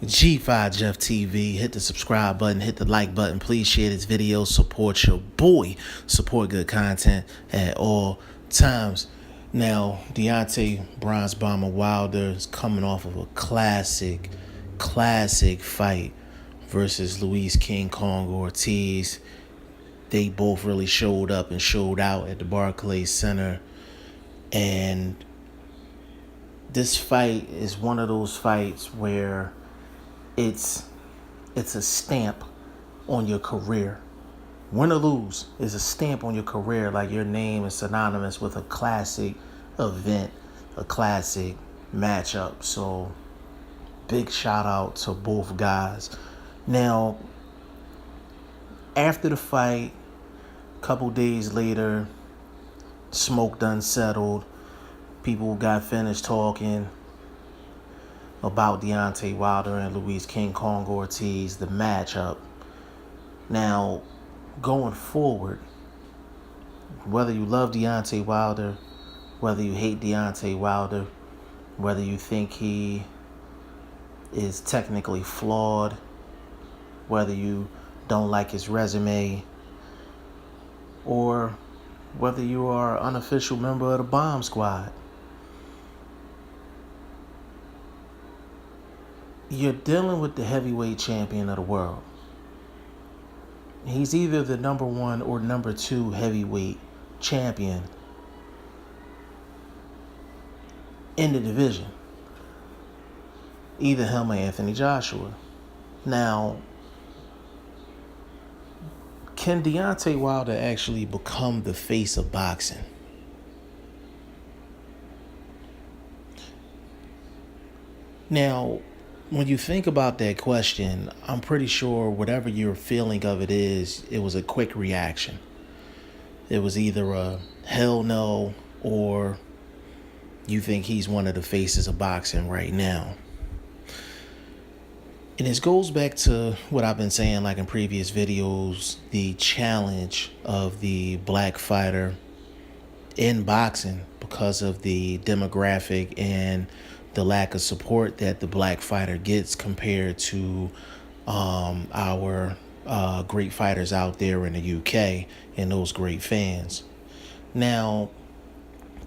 G5 Jeff TV. Hit the subscribe button, hit the like button. Please share this video. Support your boy. Support good content at all times. Now, Deontay Bronze Bomber Wilder is coming off of a classic fight versus Luis King Kong Ortiz. They both really showed up and showed out at the Barclays Center. And this fight is one of those fights where it's a stamp on your career. Win or lose is a stamp on your career, like your name is synonymous with a classic event, a classic matchup. So big shout out to both guys. Now, after the fight, a couple days later, smoke done settled. People got finished talking about Deontay Wilder and Luis King Kong Ortiz, the matchup. Now, going forward, whether you love Deontay Wilder, whether you hate Deontay Wilder, whether you think he is technically flawed, whether you don't like his resume, or whether you are an unofficial member of the Bomb Squad, you're dealing with the heavyweight champion of the world. He's either the number one or number two heavyweight champion in the division. Either him or Anthony Joshua. Now, can Deontay Wilder actually become the face of boxing? Now, when you think about that question, I'm pretty sure whatever your feeling of it is, it was a quick reaction. It was either a hell no or you think he's one of the faces of boxing right now. And this goes back to what I've been saying like in previous videos, the challenge of the black fighter in boxing because of the demographic and the lack of support that the black fighter gets compared to our great fighters out there in the UK and those great fans. Now,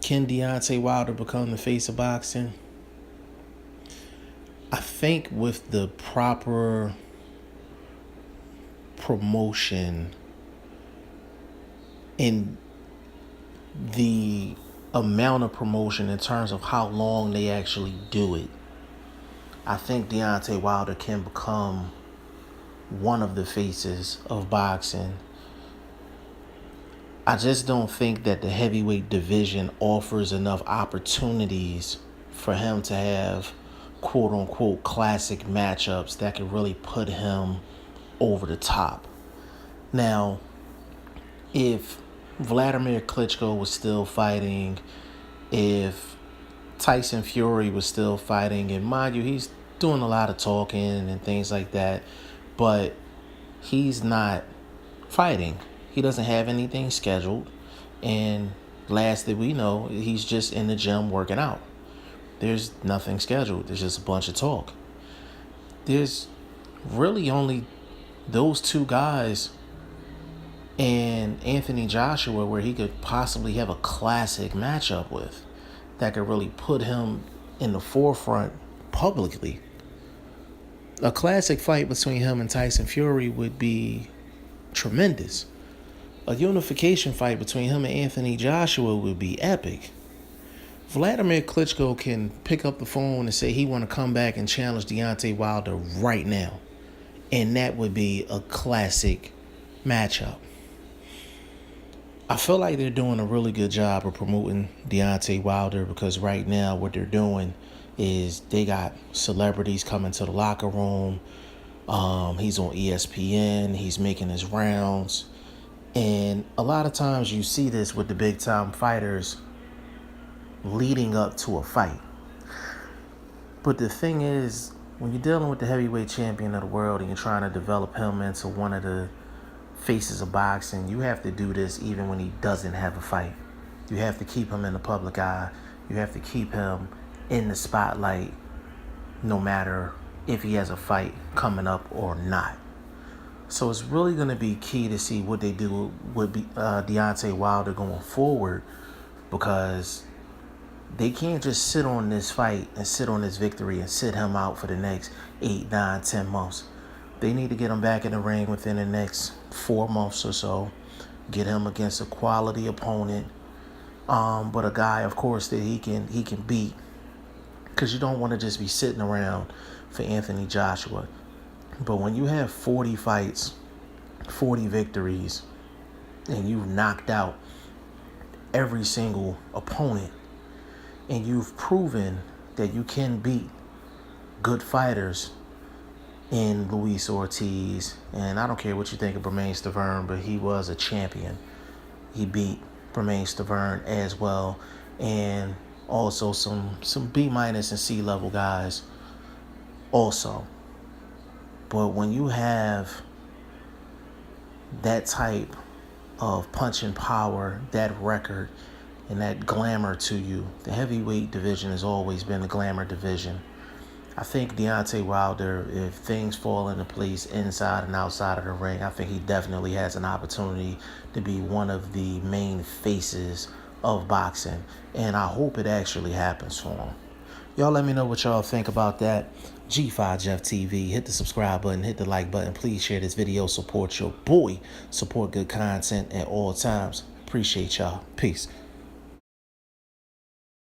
can Deontay Wilder become the face of boxing? I think with the proper promotion in the amount of promotion in terms of how long they actually do it, I think Deontay Wilder can become one of the faces of boxing. I just don't think that the heavyweight division offers enough opportunities for him to have quote-unquote classic matchups that could really put him over the top. Now, if Vladimir Klitschko was still fighting, if Tyson Fury was still fighting, and mind you, he's doing a lot of talking and things like that, but he's not fighting. He doesn't have anything scheduled, and last that we know, he's just in the gym working out. There's nothing scheduled. There's just a bunch of talk. There's really only those two guys and Anthony Joshua where he could possibly have a classic matchup with that could really put him in the forefront publicly. A classic fight between him and Tyson Fury would be tremendous. A unification fight between him and Anthony Joshua would be epic. Vladimir Klitschko can pick up the phone and say he want to come back and challenge Deontay Wilder right now. And that would be a classic matchup. I feel like they're doing a really good job of promoting Deontay Wilder because right now what they're doing is they got celebrities coming to the locker room. He's on ESPN. He's making his rounds. And a lot of times you see this with the big time fighters leading up to a fight. But the thing is, when you're dealing with the heavyweight champion of the world and you're trying to develop him into one of the faces of boxing, you have to do this even when he doesn't have a fight. You have to keep him in the public eye. You have to keep him in the spotlight no matter if he has a fight coming up or not. So it's really going to be key to see what they do with Deontay Wilder going forward, because they can't just sit on this fight and sit on this victory and sit him out for the next 8, 9, 10 months. They need to get him back in the ring within the next 4 months or so. Get him against a quality opponent, but a guy, of course, that he can beat. Because you don't want to just be sitting around for Anthony Joshua. But when you have 40 fights, 40 victories, and you've knocked out every single opponent, and you've proven that you can beat good fighters in Luis Ortiz, and I don't care what you think of Bermane Stiverne, but he was a champion. He beat Bermane Stiverne as well, and also some B- and C level guys also. But when you have that type of punching power, that record, and that glamour to you, the heavyweight division has always been a glamour division. I think Deontay Wilder, if things fall into place inside and outside of the ring, I think he definitely has an opportunity to be one of the main faces of boxing. And I hope it actually happens for him. Y'all let me know what y'all think about that. G5 Jeff TV. Hit the subscribe button. Hit the like button. Please share this video. Support your boy. Support good content at all times. Appreciate y'all. Peace.